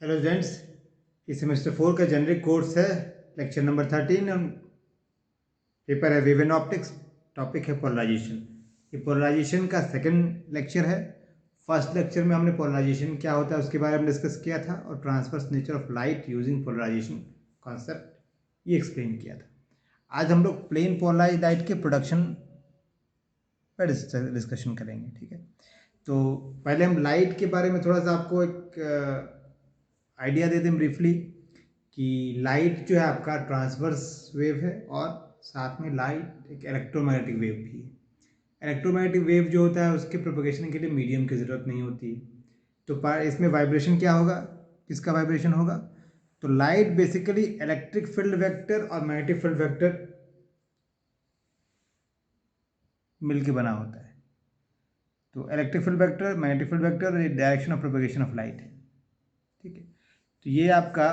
Hello students, इस semester 4 का generic course है। लेक्चर नंबर 13 पेपर है वेव एंड ऑप्टिक्स। टॉपिक है पोलराइजेशन। ये पोलराइजेशन का सेकंड लेक्चर है। फर्स्ट लेक्चर में हमने पोलराइजेशन क्या होता है उसके बारे में डिस्कस किया था और transverse nature of light using polarisation concept ये एक्सप्लेन किया था। आज हम लोग प्लेन पोलराइज्ड लाइट के प्रोडक्शन पर डिस्कशन करेंगे। ठीक है, तो पहले हम लाइट के बारे में थोड़ा सा आपको एक आइडिया दे दें ब्रीफली कि लाइट जो है आपका ट्रांसवर्स वेव है और साथ में लाइट एक इलेक्ट्रोमैग्नेटिक वेव भी है। इलेक्ट्रोमैग्नेटिक वेव जो होता है उसके प्रोपगेशन के लिए मीडियम की ज़रूरत नहीं होती। तो इसमें वाइब्रेशन क्या होगा, किसका वाइब्रेशन होगा? तो light basically electric field vector और मैग्नेटिक फील्ड वेक्टर मिलके बना होता है। तो electric field vector, magnetic field vector और direction of propagation of light है। ठीक है, तो ये आपका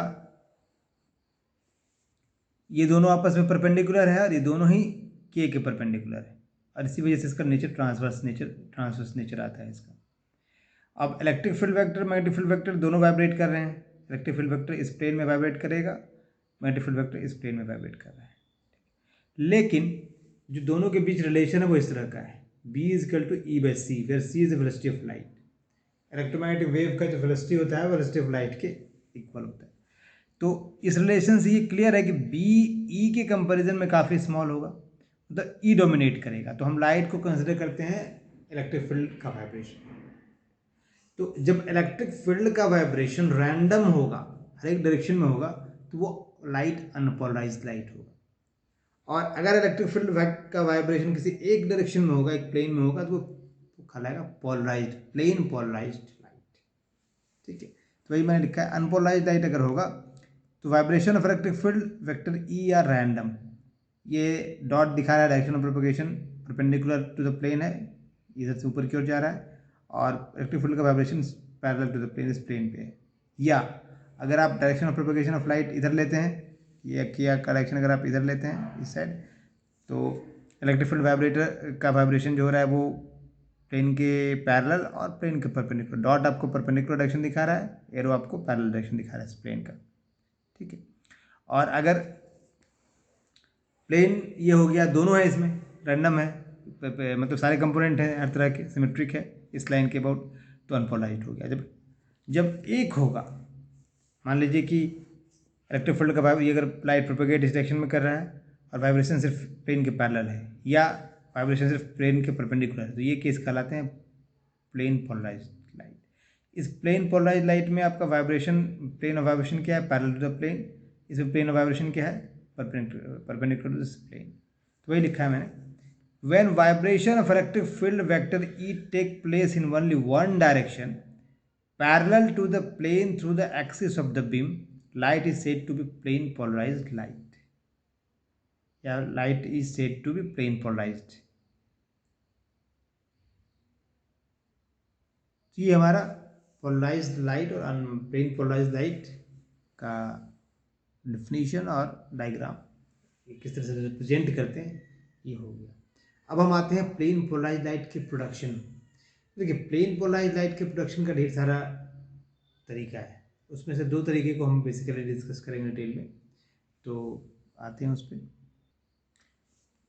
ये दोनों आपस में परपेंडिकुलर है और ये दोनों ही के परपेंडिकुलर है और इसी वजह से इसका नेचर ट्रांसवर्स नेचर आता है इसका। अब electric field vector, magnetic field vector दोनों वाइब्रेट कर रहे हैं। इलेक्ट्रिक फील्ड वेक्टर इस प्लेन में वाइब्रेट करेगा, मैग्नेटिक फील्ड वेक्टर इस प्लेन में वाइब्रेट कर रहा है। लेकिन जो दोनों के बीच रिलेशन है वो इस तरह का है, B is equal to E by C, where C is the velocity of light. Electromagnetic wave का जो वेलोसिटी होता है वेलोसिटी ऑफ लाइट के इक्वल होता है। तो इस रिलेशन से ये क्लियर है कि बी ई के कंपैरिजन में काफ़ी स्मॉल होगा, मतलब ई डोमिनेट करेगा। तो हम लाइट को कंसिडर करते हैं इलेक्ट्रिक फील्ड का वाइब्रेशन। तो जब इलेक्ट्रिक फील्ड का वाइब्रेशन रैंडम होगा, हर एक डायरेक्शन में होगा, तो वो लाइट अनपोलराइज्ड लाइट होगा। और अगर इलेक्ट्रिक फील्ड का वाइब्रेशन किसी एक डायरेक्शन में होगा, एक प्लेन में होगा, तो वो कहलाएगा पोलराइज्ड, प्लेन पोलराइज्ड लाइट। ठीक है, तो वही मैंने लिखा है, अनपोलराइज्ड लाइट अगर होगा तो vibration of electric field vector E are random. ये डॉट दिखा रहा है direction of propagation perpendicular to the plane है, इधर से ऊपर की ओर जा रहा है और इलेक्ट्रिक फील्ड का vibration parallel to the plane, इस प्लेन पे है। या अगर आप direction of propagation of light इधर लेते हैं, या किया का डायरेक्शन अगर आप इधर लेते हैं इस साइड, तो इलेक्ट्रिक फील्ड वाइब्रेटर का वाइब्रेशन जो हो रहा है वो प्लेन के पैरेलल और प्लेन के परपेंडिकुलर। डॉट आपको परपेंडिकुलर डायरेक्शन दिखा रहा है, एरो आपको पैरेलल डायरेक्शन दिखा रहा है इस प्लेन का। ठीक है, और अगर प्लेन ये हो गया, दोनों है इसमें, रैंडम है, मतलब सारे कंपोनेंट हैं हर तरह के, सिमेट्रिक है इस लाइन के अबाउट, तो अनपोलराइज्ड हो गया। जब जब एक होगा, मान लीजिए कि इलेक्ट्रिक फील्ड का ये अगर लाइट प्रोपेगेट इस डायरेक्शन में कर रहा है और वाइब्रेशन सिर्फ प्लेन के पैरेलल है या वाइब्रेशन सिर्फ प्लेन के परपेंडिकुलर है, तो ये केस कहलाते हैं प्लेन पोलराइज्ड लाइट। इस प्लेन पोलराइज्ड लाइट में आपका वाइब्रेशन, प्लेन ऑफ वाइब्रेशन क्या है? Parallel to the plane. इसमें प्लेन ऑफ वाइब्रेशन क्या है? Perpendicular to this plane. तो वही लिखा है मैंने, when vibration of electric field vector E take place in only one direction parallel to the plane through the axis of the beam, light is said to be plane polarized light, या light is said to be plane polarized। तो ये हमारा polarised light और plane polarised light का definition और diagram, ये किस तरह से रिप्रेजेंट करते हैं, ये हो गया। अब हम आते हैं प्लेन पोलराइज्ड लाइट के प्रोडक्शन। देखिए, प्लेन पोलराइज्ड लाइट के प्रोडक्शन का ढेर सारा तरीका है, उसमें से दो तरीके को हम बेसिकली डिस्कस करेंगे डिटेल में। तो आते हैं उस पर।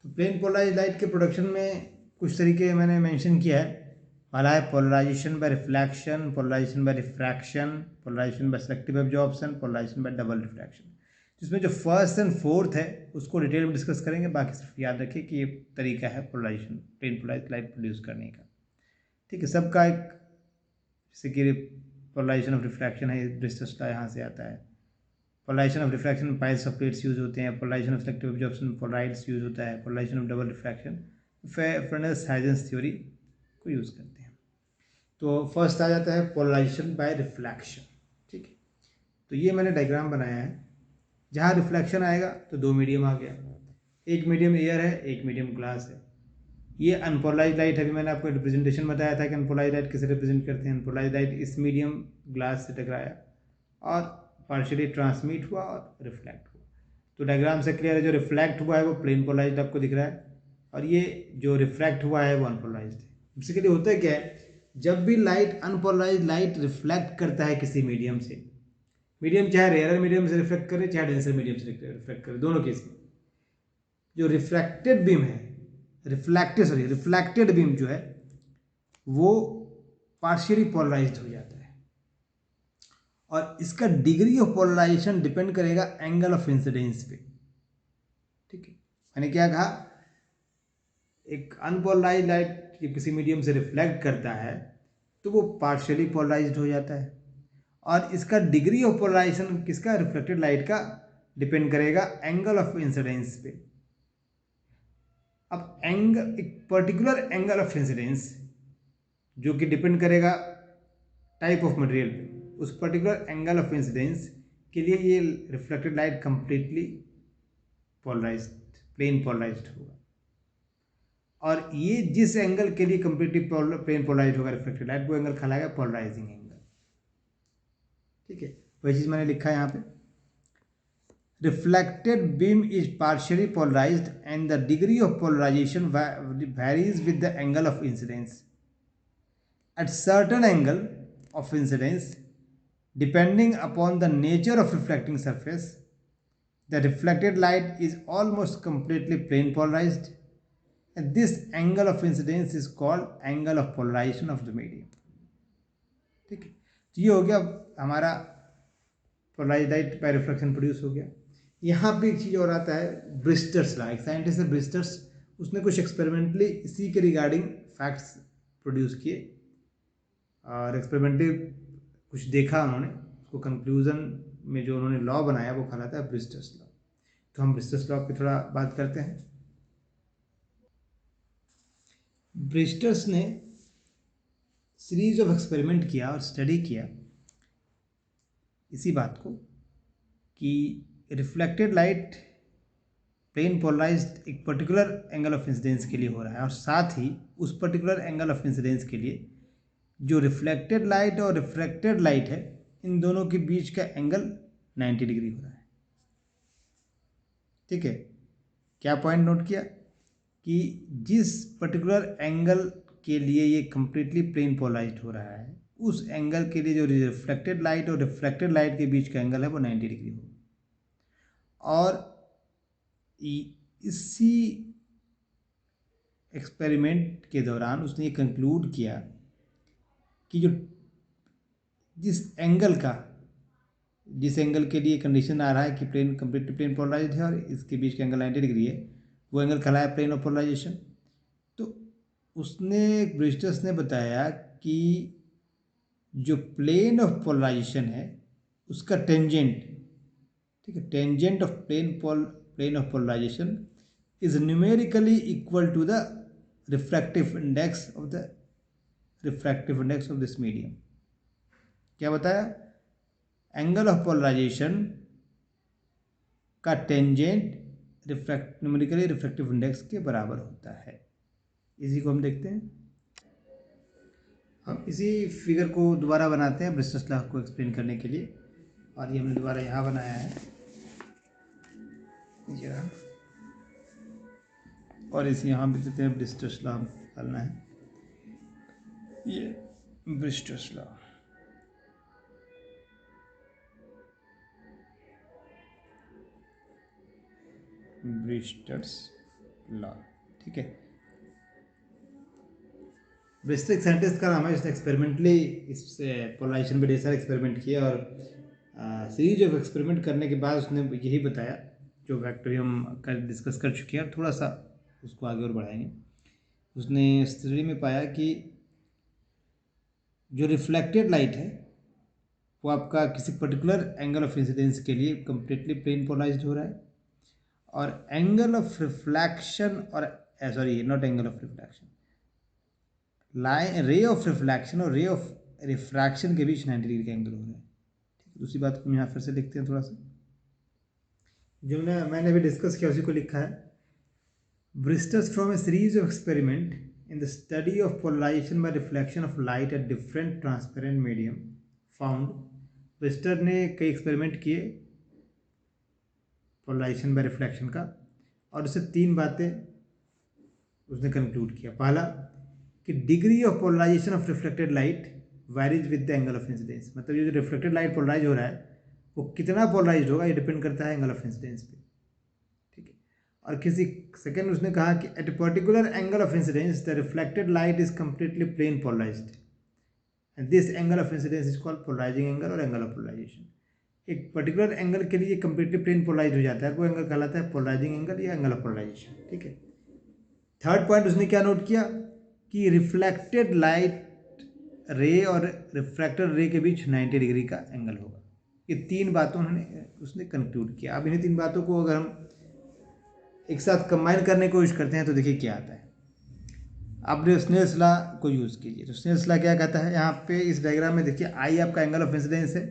तो प्लेन पोलराइज्ड लाइट के प्रोडक्शन में कुछ तरीके मैंने मेंशन किया है। पहला है polarization by reflection, polarization by refraction, polarization by selective absorption, polarization by double refraction. जिसमें जो फर्स्ट एंड फोर्थ है उसको डिटेल में डिस्कस करेंगे। बाकी सिर्फ याद रखिए कि ये तरीका है polarisation, plane polarised light produce करने का। ठीक है, सबका एक, जैसे कि पोलराइजेशन ऑफ रिफ्रैक्शन है, डिस्कस का यहाँ से आता है। पोलराइजेशन ऑफ रिफ्रैक्शन में पाइल्स ऑफ प्लेट्स यूज होते हैं। पोलराइजेशन ऑफ सेलेक्टिव एब्जॉर्प्शन में पोलराइड्स यूज होता है। Polarisation of double refraction Fresnel Huygens theory को यूज़ करते हैं। तो फर्स्ट आ जाता है पोलराइजेशन बाय रिफ्लेक्शन। ठीक है, तो ये मैंने डायग्राम बनाया है। जहाँ रिफ्लेक्शन आएगा तो दो मीडियम आ गया, एक मीडियम एयर है, एक मीडियम ग्लास है। ये अनपोलराइज्ड लाइट है। अभी मैंने आपको रिप्रेजेंटेशन बताया था कि अनपोलराइज्ड लाइट किसे रिप्रेजेंट करते हैं। अनपोलराइज्ड लाइट इस मीडियम ग्लास से टकराया और पार्शियली ट्रांसमिट हुआ और रिफ्लेक्ट हुआ। तो डायग्राम से क्लियर है, जो रिफ्लेक्ट हुआ है वो प्लेन पोलराइज्ड आपको दिख रहा है और ये जो रिफ्रैक्ट हुआ है वो अनपोलराइज्ड है। बेसिकली होता है क्या है, जब भी लाइट, अनपोलराइज्ड लाइट रिफ्लेक्ट करता है किसी मीडियम से, मीडियम चाहे रेयर मीडियम से रिफ्लेक्ट करे चाहे डेंसर मीडियम से रिफ्लेक्ट करे, दोनों केस में जो रिफ्रैक्टेड बीम है, रिफ्लेक्टेड बीम जो है वो पार्शियली पोलराइज्ड हो जाता है और इसका डिग्री ऑफ पोलराइजेशन डिपेंड करेगा एंगल ऑफ इंसिडेंस पे। ठीक है, मैंने क्या कहा, एक अनपोलराइज्ड लाइट किसी मीडियम से रिफ्लेक्ट करता है तो वो पार्शियली पोलराइज्ड हो जाता है और इसका डिग्री ऑफ पोलराइजेशन किसका, रिफ्लेक्टेड लाइट का, डिपेंड करेगा एंगल ऑफ इंसिडेंस पे। अब एंगल, एक पर्टिकुलर एंगल ऑफ इंसिडेंस जो कि डिपेंड करेगा टाइप ऑफ मटेरियल पे, उस पर्टिकुलर एंगल ऑफ इंसिडेंस के लिए ये reflected light completely polarised, plane polarised होगा और ये जिस एंगल के लिए कंप्लीटली प्लेन पोलराइज्ड होगा रिफ्लेक्टेड लाइट, वो एंगल कहलाएगा पोलराइजिंग एंगल। ठीक है, वही चीज मैंने लिखा है यहाँ पे, reflected beam is partially polarized and the degree of polarization varies with the angle of incidence. At certain angle of incidence, depending upon the nature of reflecting surface, the reflected light is almost completely plane polarized and this angle of incidence is called angle of polarization of the medium. ठीक है, तो ये हो गया हमारा polarised light by reflection produce हो गया। यहाँ पे एक चीज़ और आता है, ब्रिस्टर्स लॉ। एक साइंटिस्ट है ब्रिस्टर्स, उसने कुछ एक्सपेरिमेंटली इसी के रिगार्डिंग फैक्ट्स प्रोड्यूस किए और एक्सपेरिमेंटली कुछ देखा उन्होंने, उसको कंक्लूजन में जो उन्होंने लॉ बनाया वो कहलाता है ब्रिस्टर्स लॉ। तो हम ब्रिस्टर्स लॉ पे थोड़ा बात करते हैं। ब्रिस्टर्स ने सीरीज ऑफ एक्सपेरिमेंट किया और स्टडी किया इसी बात को कि रिफ्लेक्टेड लाइट प्लेन पोलराइज्ड एक पर्टिकुलर एंगल ऑफ इंसिडेंस के लिए हो रहा है और साथ ही उस पर्टिकुलर एंगल ऑफ इंसिडेंस के लिए जो रिफ्लेक्टेड लाइट और रिफ्रैक्टेड लाइट है इन दोनों के बीच का एंगल 90 डिग्री हो रहा है। ठीक है, क्या पॉइंट नोट किया कि जिस पर्टिकुलर एंगल के लिए ये कंप्लीटली प्लेन पोलराइज्ड हो रहा है, उस एंगल के लिए जो रिफ्लेक्टेड लाइट और रिफ्रैक्टेड लाइट के बीच का एंगल है वो 90 डिग्री होगा। और इसी एक्सपेरिमेंट के दौरान उसने ये कंक्लूड किया कि जिस एंगल के लिए कंडीशन आ रहा है कि प्लेन कंप्लीटली प्लेन पोलराइज्ड है और इसके बीच का एंगल 90 डिग्री है, वो एंगल कहलाया प्लेन ऑफ पोलराइजेशन। तो उसने, ब्रिस्टर्स ने बताया कि जो प्लेन ऑफ पोलराइजेशन है उसका टेंजेंट, ठीक है, tangent of plane of polarisation is numerically equal to the refractive index of this medium. क्या बताया, एंगल ऑफ पोलराइजेशन का टेंजेंट न्यूमेरिकली रिफ्रैक्टिव इंडेक्स के बराबर होता है। इसी को हम देखते हैं। हम इसी फिगर को दोबारा बनाते हैं ब्रिस्टर्स लॉ को एक्सप्लेन करने के लिए, और ये हमने दोबारा यहाँ बनाया है और इस यहाँ भी देते हैं ब्रिस्टर्स लॉ निकालना है। ये ब्रिस्टर्स लॉ, ठीक है। ब्रिस्टर साइंटिस्ट का नाम है, इसने एक्सपेरिमेंटली इस पोलराइजेशन पे ढेर सारे एक्सपेरिमेंट किया और सीरीज ऑफ एक्सपेरिमेंट करने के बाद उसने यही बताया, जो फैक्टर हम डिस्कस कर चुके हैं, थोड़ा सा उसको आगे और बढ़ाएंगे। उसने स्टडी में पाया कि जो रिफ्लेक्टेड लाइट है वो आपका किसी पर्टिकुलर एंगल ऑफ इंसिडेंस के लिए कंप्लीटली प्लेन पोलराइज्ड हो रहा है और एंगल ऑफ रिफ्लैक्शन और naught angle of reflection, ray of reflection और रे ऑफ रिफ्रैक्शन के बीच 90 डिग्री का एंगल हो रहा है। ठीक है, दूसरी बात को यहाँ फिर से लिखते हैं थोड़ा सा, जो मैंने अभी डिस्कस किया उसी को लिखा है। ब्रिस्टर्स from A series of experiment in the study of polarization by reflection of light at different transparent medium found. Brewster ने कई एक्सपेरिमेंट किए पोलराइजेशन बाय रिफ्लेक्शन का और उससे 3 बातें उसने कंक्लूड किया। पहला कि degree of polarisation of reflected light varies with the angle of incidence, मतलब ये जो रिफ्लेक्टेड लाइट पोलराइज हो रहा है वो कितना पोलराइज्ड होगा, ये डिपेंड करता है एंगल ऑफ इंसिडेंस पे, ठीक है। और किसी सेकेंड उसने कहा कि at a particular angle of incidence the reflected light is completely plane polarised and this angle of incidence is called polarising angle और एंगल ऑफ पोलराइजेशन। एक पर्टिकुलर एंगल के लिए कंप्लीटली प्लेन पोलराइज हो जाता है, वो एंगल कहलाता है पोलराइजिंग एंगल या एंगल ऑफ पोलराइजेशन, ठीक है। थर्ड पॉइंट उसने क्या नोट किया कि रिफ्लेक्टेड लाइट रे और रिफ्रैक्टेड रे के बीच 90 डिग्री का एंगल होगा। ये तीन बातों उन्होंने उसने कंक्लूड किया। अब इन्हीं तीन बातों को अगर हम एक साथ कंबाइन करने की कोशिश करते हैं तो देखिए क्या आता है। आप स्नेल्स लॉ को यूज़ कीजिए। तो स्नेल्स लॉ क्या कहता है, यहाँ पे इस डायग्राम में देखिए आई आपका एंगल ऑफ इंसिडेंस है,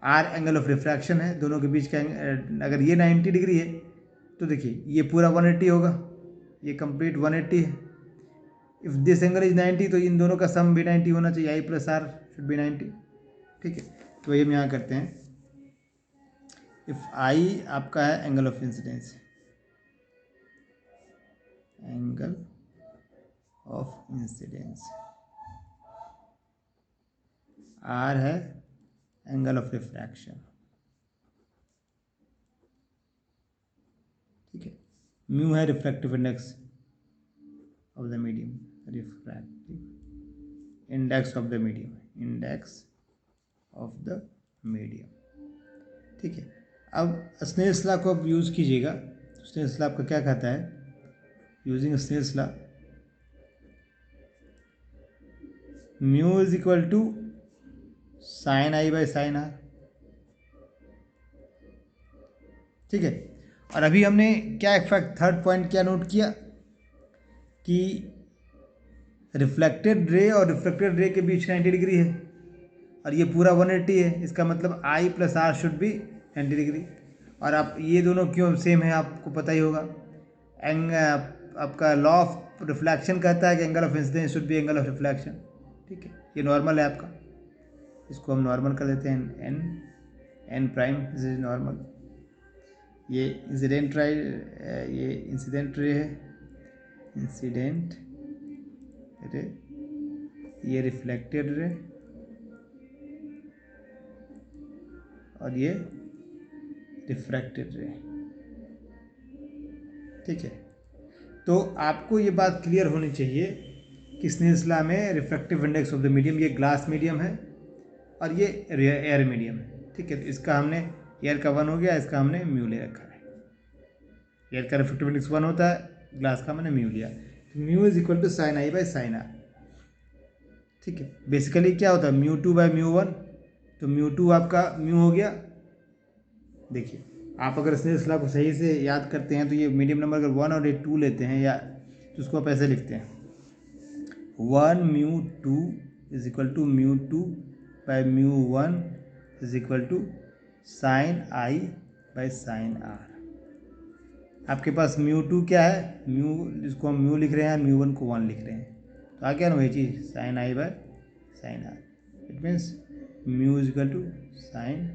आर एंगल ऑफ रिफ्रैक्शन है, दोनों के बीच का अगर ये 90 डिग्री है तो देखिए ये पूरा 180 होगा, ये कंप्लीट 180 है। इफ़ दिस एंगल इज 90 तो इन दोनों का सम भी 90 होना चाहिए, आई प्लस आर शुड बी 90, ठीक है। तो ये हम यहाँ करते हैं, इफ़ आई आपका है angle of incidence, angle of incidence, R है एंगल ऑफ रिफ्रैक्शन, ठीक है। म्यू है refractive index of the medium, refractive index of the medium, index of the medium, ठीक है। अब स्नेल्स लॉ को आप यूज़ कीजिएगा। स्नेल्स लॉ आपका क्या कहता है, using Snell's law mu is equal to sine I by sine R, ठीक है। और अभी हमने क्या इफेक्ट, थर्ड पॉइंट क्या नोट किया कि रिफ्लेक्टेड रे और रिफ्लेक्टेड रे के बीच 90 डिग्री है और ये पूरा 180 है, इसका मतलब i plus r should be 90 degree. और आप ये दोनों क्यों सेम है आपको पता ही होगा। आपका लॉ ऑफ रिफ्लेक्शन कहता है कि angle of incidence should be angle of reflection, ठीक है। ये नॉर्मल है आपका, इसको हम नॉर्मल कर देते हैं, N N prime this is normal. ये इंसिडेंट रे, ये इंसिडेंट रे है, इंसिडेंट रे, ये रिफ्लेक्टेड रे और ये रिफ्रैक्टेड रे, ठीक है। तो आपको ये बात क्लियर होनी चाहिए कि स्नेल्स लॉ में refractive index of the medium, ये ग्लास मीडियम है और ये एयर मीडियम है, ठीक है। तो इसका हमने एयर का 1 हो गया, इसका हमने म्यू ले रखा है। एयर का रिफ्रैक्टिव इंडेक्स 1 होता है, ग्लास का मैंने म्यू लिया, तो mu is equal to sine I by sine R, ठीक है। बेसिकली क्या होता है, म्यू 2 बाई म्यू 1, तो म्यू 2 आपका म्यू हो गया। देखिए आप अगर स्नेल्स लॉ को सही से याद करते हैं तो ये मीडियम नंबर अगर 1 और ये 2 लेते हैं या तो उसको आप ऐसे लिखते हैं, 1 mu 2 is equal to mu 2 by mu 1 is equal to sine I by sine R. आपके पास म्यू 2 क्या है, म्यू जिसको हम म्यू लिख रहे हैं, म्यू 1 को 1 लिख रहे हैं, तो आ गया ना वही चीज़, sine I by sine r. It means mu is equal to sine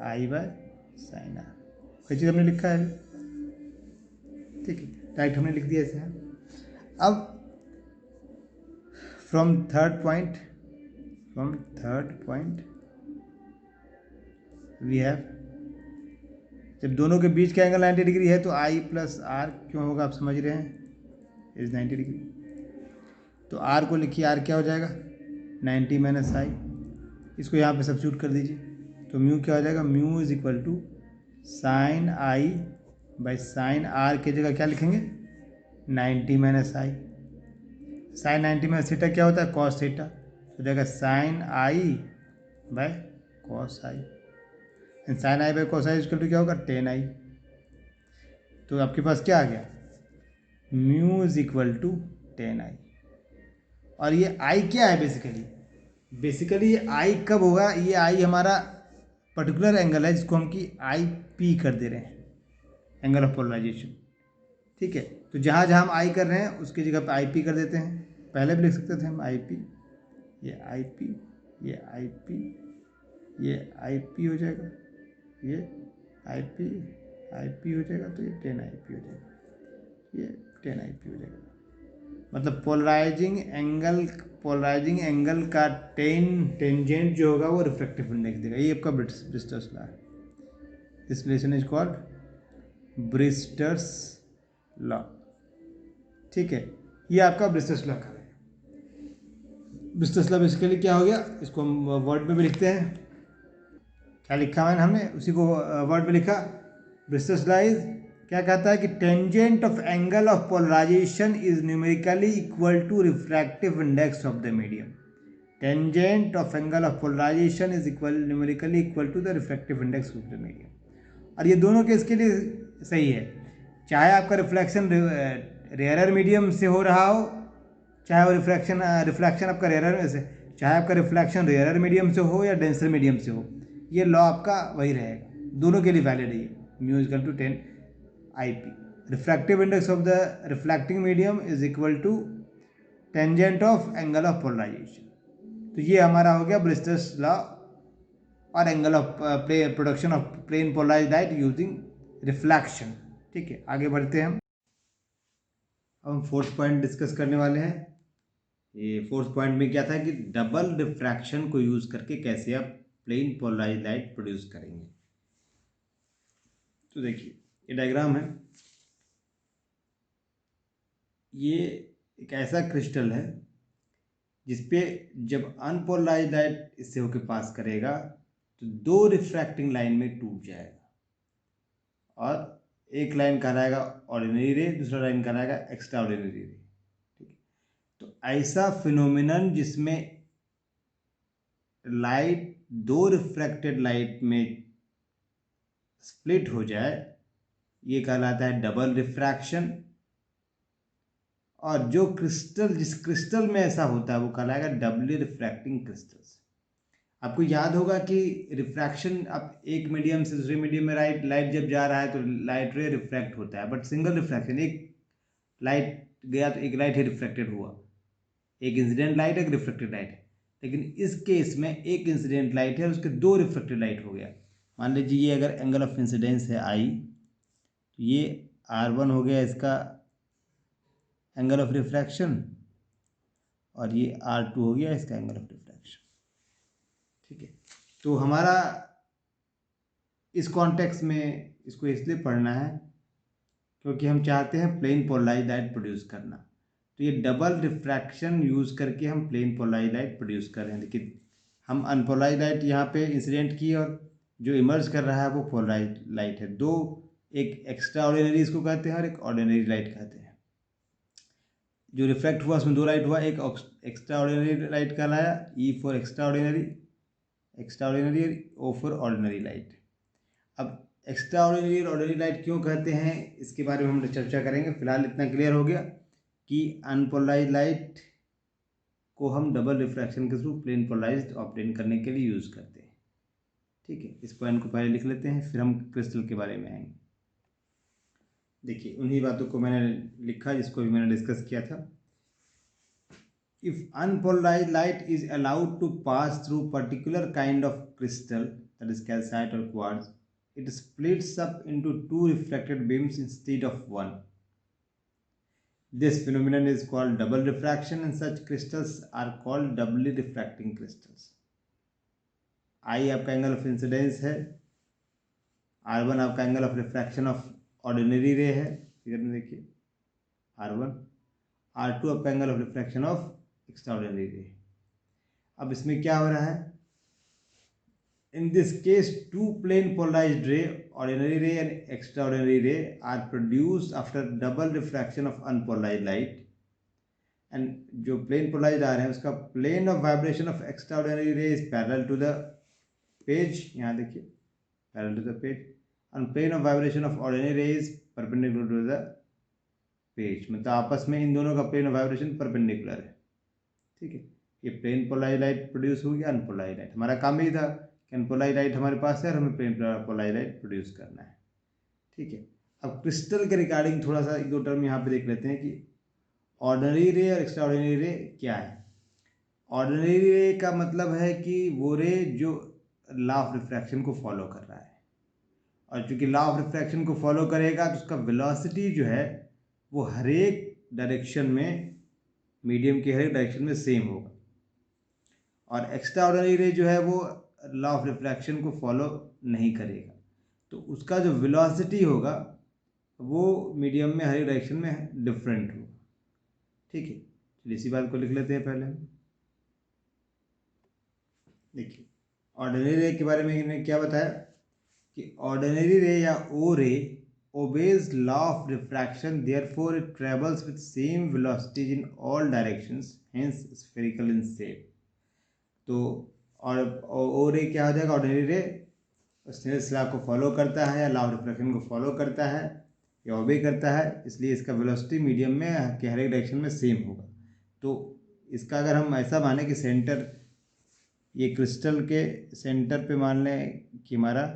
I by sine r. वही चीज़ हमने लिखा है, ठीक है, डायरेक्ट हमने लिख दिया ऐसे। अब from third point we have, जब दोनों के बीच का एंगल 90 डिग्री है तो आई प्लस आर क्यों होगा, आप समझ रहे हैं, इज 90 डिग्री। तो आर को लिखिए, आर क्या हो जाएगा 90 माइनस आई, इसको यहाँ पे सब्स्टिट्यूट कर दीजिए, तो म्यू क्या हो जाएगा, mu is equal to sine I by sine R की जगह क्या लिखेंगे 90 minus I. Sine 90 minus theta क्या होता है, कॉस थीटा, तो जाएगा sine I by cos I, sine I by cos I equal to क्या होगा 10 आई। तो आपके पास क्या आ गया, म्यू इज इक्वल टू 10 आई। और ये आई क्या है, बेसिकली ये आई कब होगा, ये आई हमारा पर्टिकुलर एंगल है जिसको हम की आई पी कर दे रहे हैं, एंगल ऑफ पोलराइजेशन, ठीक है। तो जहाँ जहाँ हम आई कर रहे हैं उसकी जगह पे आई पी कर देते हैं, पहले भी लिख सकते थे हम आई पी, ये आई पी, ये आई पी, ये आई पी हो जाएगा, ये आई पी हो जाएगा, तो ये 10 आई पी हो जाएगा, ये 10 आई पी हो जाएगा, मतलब पोलराइजिंग एंगल का टेंजेंट जो होगा वो रिफ्रैक्टिव इंडेक्स देगा। ये आपका ब्रिस्टर्स लॉ है। This relation is called ब्रिस्टर्स law. ठीक है, ये आपका ब्रिस्टर्स लॉ का है। ब्रिस्टर्स लॉ बेसिकली क्या हो गया, इसको हम वर्ड में भी लिखते हैं। क्या लिखा मैंने, हमने उसी को वर्ड में लिखा। ब्रिस्टर्स लॉ इज क्या कहता है कि tangent of angle of polarisation is numerically equal to refractive index of the medium. Tangent of angle of polarisation is numerically equal to the refractive index of the medium. और ये दोनों case के लिए सही है, चाहे आपका रिफ्लेक्शन रेयरर मीडियम से हो रहा हो, चाहे वो रिफ्लेक्शन आपका रेयरर से, चाहे आपका रिफ्लेक्शन रेयरर मीडियम से हो या डेंसर मीडियम से हो, ये लॉ आपका वही रहेगा, दोनों के लिए वैलिड है। Mu equal to 10 IP। Refractive index of the reflecting medium is equal to tangent of angle of polarisation. तो ये हमारा हो गया ब्रिस्टर्स लॉ और angle of production of plane polarised light using reflection. ठीक है, आगे बढ़ते हैं हम। अब हम फोर्थ पॉइंट डिस्कस करने वाले हैं। ये फोर्थ पॉइंट में क्या था कि डबल रिफ्रैक्शन को यूज करके कैसे आप प्लेन पोलराइज्ड लाइट प्रोड्यूस करेंगे। तो देखिए, ये डायग्राम है। ये एक ऐसा क्रिस्टल है जिसपे जब अनपोलराइज्ड लाइट इससे होकर पास करेगा तो दो रिफ्रैक्टिंग लाइन में टूट जाएगा, और एक लाइन कहलाएगा ऑर्डिनरी रे, दूसरा लाइन कहलाएगा एक्स्ट्रा ऑर्डिनरी रे। ठीक है, तो ऐसा फिनोमिनन जिसमें लाइट दो रिफ्रैक्टेड लाइट में स्प्लिट हो जाए, ये कहलाता है डबल रिफ्रैक्शन। और जो क्रिस्टल, जिस क्रिस्टल में ऐसा होता है वो कहलाएगा डबली रिफ्रैक्टिंग क्रिस्टल्स। आपको याद होगा कि रिफ्रैक्शन, आप एक मीडियम से दूसरे मीडियम में लाइट जब जा रहा है तो लाइट रे रिफ्रैक्ट होता है, बट सिंगल रिफ्रैक्शन, एक लाइट गया तो एक लाइट ही रिफ्रैक्टेड हुआ, एक इंसिडेंट लाइट एक रिफ्लेक्टेड लाइट है। लेकिन इस केस में एक इंसिडेंट लाइट है, उसके दो रिफ्लेक्टेड लाइट हो गया। मान लीजिए ये अगर एंगल ऑफ इंसिडेंस है I, तो ये R1 हो गया इसका एंगल ऑफ रिफ्रैक्शन, और ये R2 हो गया इसका एंगल ऑफ रिफ्रैक्शन। ठीक है, तो हमारा इस कॉन्टेक्स्ट में इसको इसलिए पढ़ना है क्योंकि हम चाहते हैं प्लेन पोलराइज्ड लाइट प्रोड्यूस करना। तो ये डबल रिफ्रैक्शन यूज करके हम प्लेन पोलराइज्ड लाइट प्रोड्यूस कर रहे हैं। देखिए, हम अनपोलराइज्ड लाइट यहाँ पे इंसिडेंट की, और जो इमर्ज कर रहा है वो पोलराइज्ड लाइट है। दो, एक एक्स्ट्रा ऑर्डिनरी इसको कहते हैं और एक ऑर्डिनरी लाइट कहते हैं। जो रिफ्लेक्ट हुआ उसमें दो लाइट हुआ, एक एक्स्ट्रा ऑर्डिनरी लाइट कहलाया E for extra ordinary, O for ordinary light. अब एक्स्ट्रा ऑर्डिनरी और ऑर्डिनरी लाइट क्यों कहते हैं इसके बारे में हम चर्चा करेंगे। फिलहाल इतना क्लियर हो गया कि अनपोलराइज्ड लाइट को हम डबल रिफ्रैक्शन के थ्रू प्लेन पोलराइज्ड ऑब्टेन करने के लिए यूज़ करते हैं। ठीक है, इस पॉइंट को पहले लिख लेते हैं, फिर हम क्रिस्टल के बारे में आएंगे। देखिए, उन्हीं बातों को मैंने लिखा जिसको भी मैंने डिस्कस किया था। If unpolarised light is allowed to pass through particular kind of crystal, that is calcite और quartz, it splits up into two refracted beams instead of one. This phenomenon is called double refraction, and such crystals are called doubly refracting crystals. I आपका angle of incidence है, R1 आपका angle of refraction of ordinary रे है, figure में देखिए R1, R2 आपका angle of refraction of extra ordinary रे। अब इसमें क्या हो रहा है, in this case two plane polarized ray, ordinary ray and extraordinary ray, are produced after double refraction of unpolarized light, and जो plane polarized आ रहे हैं उसका plane of vibration of extraordinary ray is parallel to the page, यहाँ देखिए parallel to the page, and plane of vibration of ordinary ray is perpendicular to the page। मतलब आपस में इन दोनों का plane of vibration perpendicular है। ठीक है, ये प्लेन पोलराइज्ड लाइट प्रोड्यूस हो गया, अनपोलराइज्ड लाइट। हमारा काम ही था कि अनपोलराइज्ड लाइट हमारे पास है और हमें प्लेन पोलराइज्ड लाइट प्रोड्यूस करना है। ठीक है, अब क्रिस्टल के रिगार्डिंग थोड़ा सा एक दो टर्म यहाँ पे देख लेते हैं कि ऑर्डिनरी रे और एक्स्ट्रा ऑर्डिनरी रे क्या है। ऑर्डिनरी रे का मतलब है कि वो रे जो लॉ ऑफ रिफ्रैक्शन को फॉलो कर रहा है, और चूंकि लॉ ऑफ रिफ्रैक्शन को फॉलो करेगा तो उसका वेलोसिटी जो है वो हर एक डायरेक्शन में मीडियम के हर एक डायरेक्शन में सेम होगा। और एक्स्ट्रा ऑर्डिनरी रे जो है वो लॉ ऑफ रिफ्रैक्शन को फॉलो नहीं करेगा, तो उसका जो वेलोसिटी होगा वो मीडियम में हर एक डायरेक्शन में डिफरेंट होगा। ठीक है, चलिए इसी बात को लिख लेते हैं पहले हम। देखिए ऑर्डिनरी रे के बारे में इन्होंने क्या बताया कि ऑर्डिनरी रे या ओ रे obeys law of refraction, therefore it travels with same velocities in all directions, hence spherical in shape। तो और ओ रे क्या हो जाएगा, ऑर्डिनरी रे स्नेल्स लॉ को फॉलो करता है या लॉ ऑफ रिफ्रैक्शन को फॉलो करता है या ओबे करता है, इसलिए इसका वेलोसिटी मीडियम में के हर एक डायरेक्शन में सेम होगा। तो इसका अगर हम ऐसा माने कि सेंटर, ये क्रिस्टल के सेंटर पे मान लें कि हमारा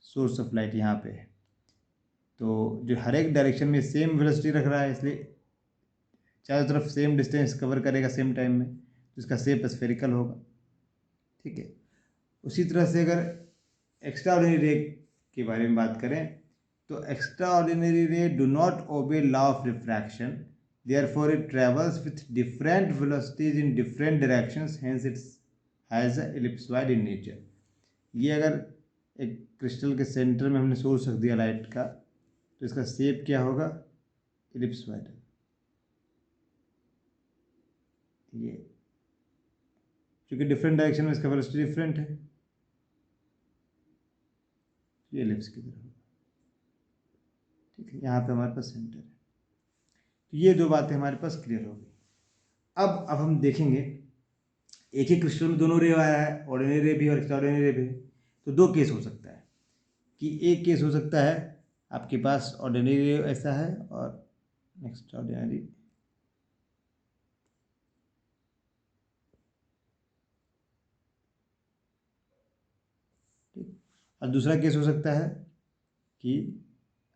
सोर्स ऑफ लाइट यहाँ पे है, तो जो हर एक डायरेक्शन में सेम वेलोसिटी रख रहा है, इसलिए चारों तरफ सेम डिस्टेंस कवर करेगा सेम टाइम में, तो इसका शेप स्फेरिकल होगा। ठीक है, उसी तरह से अगर एक्स्ट्रा ऑर्डिनरी रे के बारे में बात करें तो एक्स्ट्रा ऑर्डिनरी रे do not obey law of refraction, therefore it travels with different velocities in different directions, hence it's has a ellipsoid in nature. ये अगर एक क्रिस्टल के सेंटर में हमने सोर्स रख दिया लाइट का, तो इसका शेप क्या होगा, एलिप्सॉइड। ये क्योंकि डिफरेंट डायरेक्शन में इसका वेलोसिटी डिफरेंट है, ये एलिप्स की तरह होगा। ठीक है, यहाँ पे हमारे पास सेंटर है। तो ये दो बातें हमारे पास क्लियर हो गई। अब हम देखेंगे एक ही क्रिस्टल में दोनों रे आया है, ऑर्डिनरी रे भी और एक्स्ट्रा ऑर्डिनरी रे भी। तो दो केस हो सकता है कि एक केस हो सकता है आपके पास ऑर्डिनरी रे ऐसा है और एक्स्ट्रा ऑर्डिनरी, ठीक, और दूसरा केस हो सकता है कि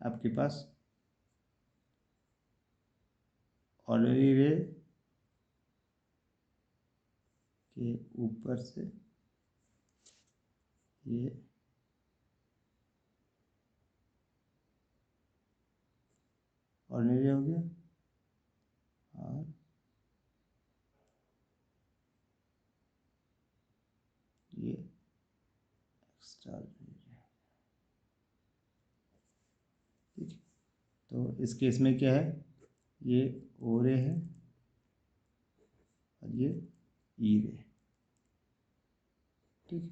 आपके पास ऑर्डिनरी रे के ऊपर से ये ऑर्डिनरी हो गया और ये एक्स्ट्रा ऑर्डिनरी। ठीक है, तो इस केस में क्या है, ये ओ रे है और ये ई रे। ठीक,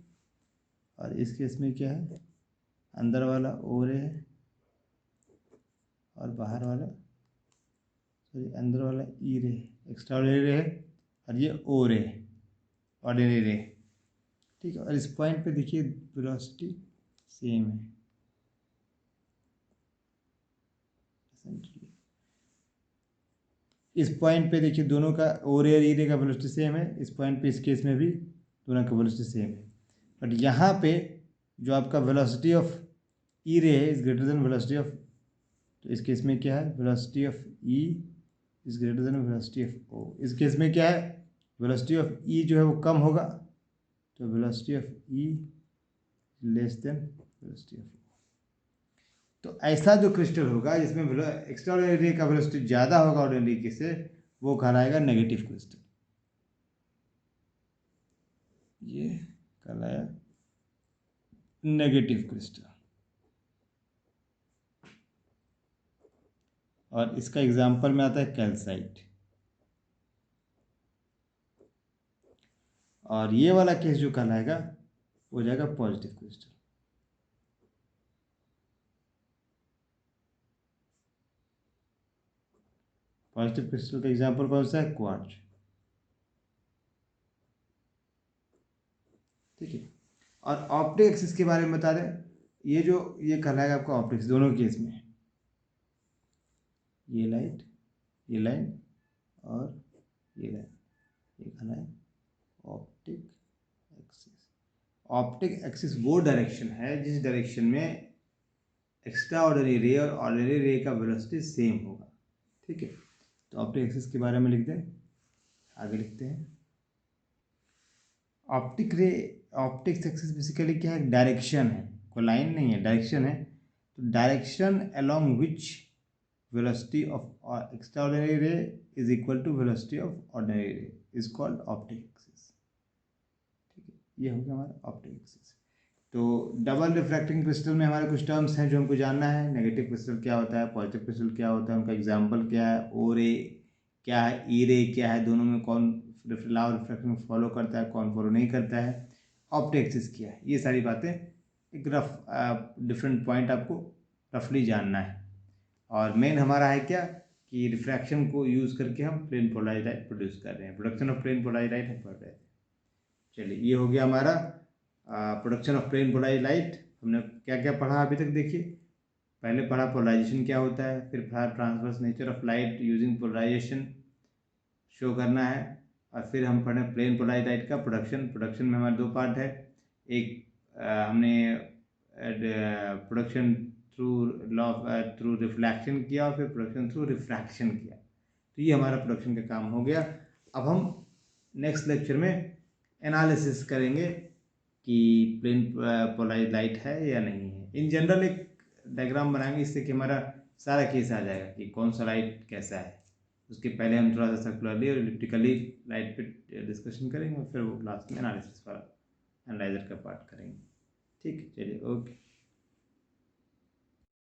और इस केस में क्या है, अंदर वाला ओ रे है और बाहर वाला, सॉरी अंदर वाला ई रे, एक्स्ट्रा ऑर्डिनरी रे है और ये ओ रे, ऑर्डिनरी रे। ठीक है, और इस पॉइंट पे देखिए वेलोसिटी सेम है, इस पॉइंट पे देखिए दोनों का ओ रे और ई रे का वेलोसिटी सेम है, इस पॉइंट पे इस केस में भी दोनों का वेलोसिटी सेम है। बट यहाँ पे जो आपका वेलोसिटी ऑफ ई रे है is greater than velocity of, तो इस केस में क्या है, velocity of E is greater than velocity of O. इस केस में क्या है, वेलोसिटी ऑफ ई जो है वो कम होगा, तो velocity of E less than velocity of O. तो ऐसा जो क्रिस्टल होगा जिसमें एक्स्ट्रा ऑर्डिनरी रे का वेलोसिटी ज़्यादा होगा ऑर्डिनरी के से, वो कहलाएगा नेगेटिव क्रिस्टल। ये कहलाया नेगेटिव क्रिस्टल। और इसका एग्जांपल में आता है कैल्साइट। और ये वाला केस जो कहलाएगा वो हो जाएगा पॉजिटिव क्रिस्टल। पॉजिटिव क्रिस्टल का एग्जांपल कौन सा है, क्वार्ट्ज। ठीक है, और ऑप्टिक एक्सिस के बारे में बता दें, ये जो ये कहलाएगा आपका ऑप्टिक्स दोनों केस में, ये लाइट, ये लाइन और ये लाइन, ये कहलाए ऑप्टिक एक्सिस। ऑप्टिक एक्सिस वो डायरेक्शन है जिस डायरेक्शन में एक्स्ट्रा ऑर्डिनरी रे और ऑर्डिनरी रे का वेलोसिटी सेम होगा। ठीक है, तो ऑप्टिक एक्सिस के बारे में लिख दें, आगे लिखते हैं। ऑप्टिक रे, ऑप्टिक्स एक्सिस बेसिकली क्या है, डायरेक्शन है, कोई लाइन नहीं है, डायरेक्शन है। तो direction along which velocity of extraordinary ray is equal to velocity of ordinary ray is called optic axis। ठीक है, ये हो गया हमारा ऑप्टिक एक्सिस। तो डबल रिफ्रैक्टिंग क्रिस्टल में हमारे कुछ टर्म्स हैं जो हमको जानना है। नेगेटिव क्रिस्टल क्या होता है, पॉजिटिव क्रिस्टल क्या होता है, उनका एग्जांपल क्या है, ओ रे क्या है, ई रे क्या है, दोनों में कौन लॉ ऑफ रिफ्रैक्शन फॉलो करता है, कौन फॉलो नहीं करता है, ऑप्टिक एक्सिस क्या है, ये सारी बातें एक रफ डिफरेंट पॉइंट आपको रफली जानना है। और मेन हमारा है क्या कि रिफ्रैक्शन को यूज़ करके हम प्लेन पोलराइज्ड लाइट प्रोड्यूस कर रहे हैं, production of plane polarised light हम पढ़ रहे हैं। चलिए, ये हो गया हमारा production of plane polarised light. हमने क्या क्या पढ़ा अभी तक देखिए। पहले पढ़ा पोलराइजेशन क्या होता है, फिर पढ़ा transverse nature of light using polarisation show करना है, और फिर हम पढ़े प्लेन पोलराइज्ड लाइट का प्रोडक्शन। प्रोडक्शन में हमारे दो पार्ट है, एक हमने प्रोडक्शन थ्रू रिफ्लेक्शन किया और फिर प्रोडक्शन थ्रू रिफ्रैक्शन किया। तो ये हमारा प्रोडक्शन का काम हो गया। अब हम नेक्स्ट लेक्चर में एनालिसिस करेंगे कि प्लेन पोलराइज्ड लाइट है या नहीं है। इन जनरल एक डायग्राम बनाएंगे, इससे कि हमारा सारा केस आ जाएगा कि कौन सा लाइट कैसा है। उसके पहले हम थोड़ा सा सर्कुलरली और इलिप्टिकली लाइट पे डिस्कशन करेंगे और फिर वो लास्ट में एनालिसिस वाला एनालाइजर का पार्ट करेंगे। ठीक है, चलिए, ओके।